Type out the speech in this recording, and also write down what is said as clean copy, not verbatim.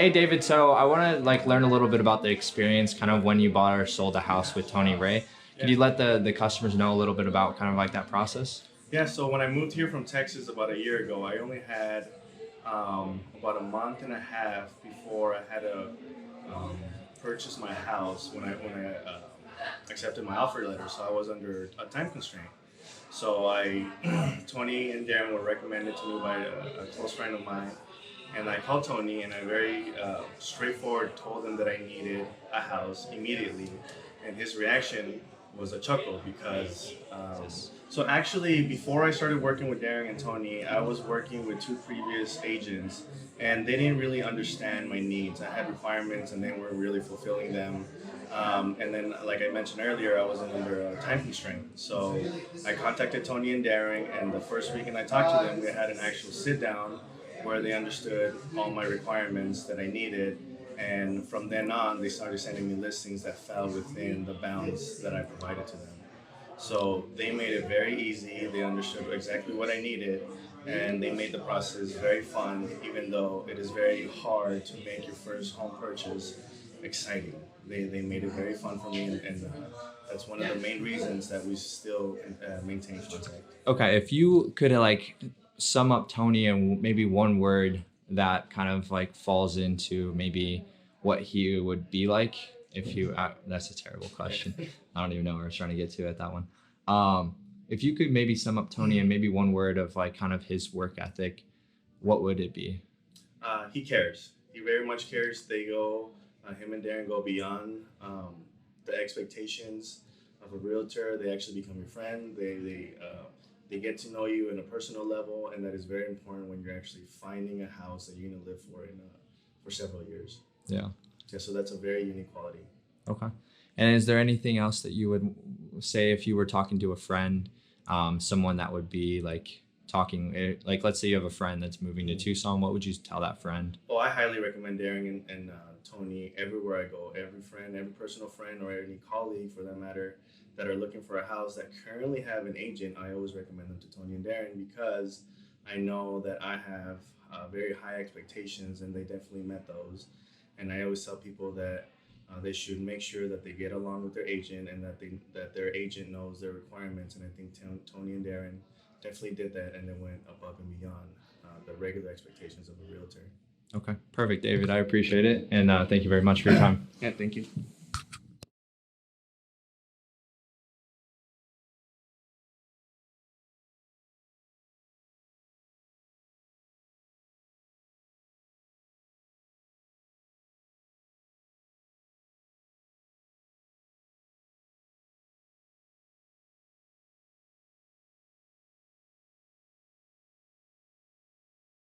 Hey David, so I want to learn a little bit about the experience, kind of when you bought or sold a house with Tony Ray. Could you let the customers know a little bit about kind of like that process? Yeah, so when I moved here from Texas about a year ago, I only had about a month and a half before I had to um, purchase my house when I accepted my offer letter. So I was under a time constraint. So Tony and Darren were recommended to me by a close friend of mine, and I called Tony and I very straightforward told him that I needed a house immediately, and his reaction was a chuckle because so actually before I started working with Darren and Tony, I was working with two previous agents, and they didn't really understand my needs. I had requirements and they weren't really fulfilling them. And then, like I mentioned earlier, I was under a time constraint. So I contacted Tony and Darren, and the first weekend I talked to them, we had an actual sit down where they understood all my requirements that I needed. And from then on, they started sending me listings that fell within the bounds that I provided to them. So they made it very easy. They understood exactly what I needed, and they made the process very fun, even though it is very hard to make your first home purchase exciting. They made it very fun for me, and that's one of the main reasons that we still maintain contact. Okay, if you could sum up Tony in maybe one word that kind of falls into maybe what he would be like if you that's a terrible question. I don't even know where I was trying to get to at that one. If you could maybe sum up Tony in maybe one word of kind of his work ethic, what would it be? He cares. He very much cares. Him and Darren go beyond the expectations of a realtor. They actually become your friend. They get to know you in a personal level, and that is very important when you're actually finding a house that you're going to live for several years. Yeah. Yeah, so that's a very unique quality. Okay. And is there anything else that you would say if you were talking to a friend, someone that would be let's say you have a friend that's moving to Tucson, what would you tell that friend? Oh, I highly recommend Darren and Tony everywhere I go. Every friend, every personal friend, or any colleague for that matter, that are looking for a house that currently have an agent, I always recommend them to Tony and Darren because I know that I have very high expectations, and they definitely met those. And I always tell people that they should make sure that they get along with their agent, and that their agent knows their requirements. And I think Tony and Darren definitely did that, and they went above and beyond the regular expectations of a realtor. Okay, perfect, David. I appreciate it, and thank you very much for your time. Yeah, thank you.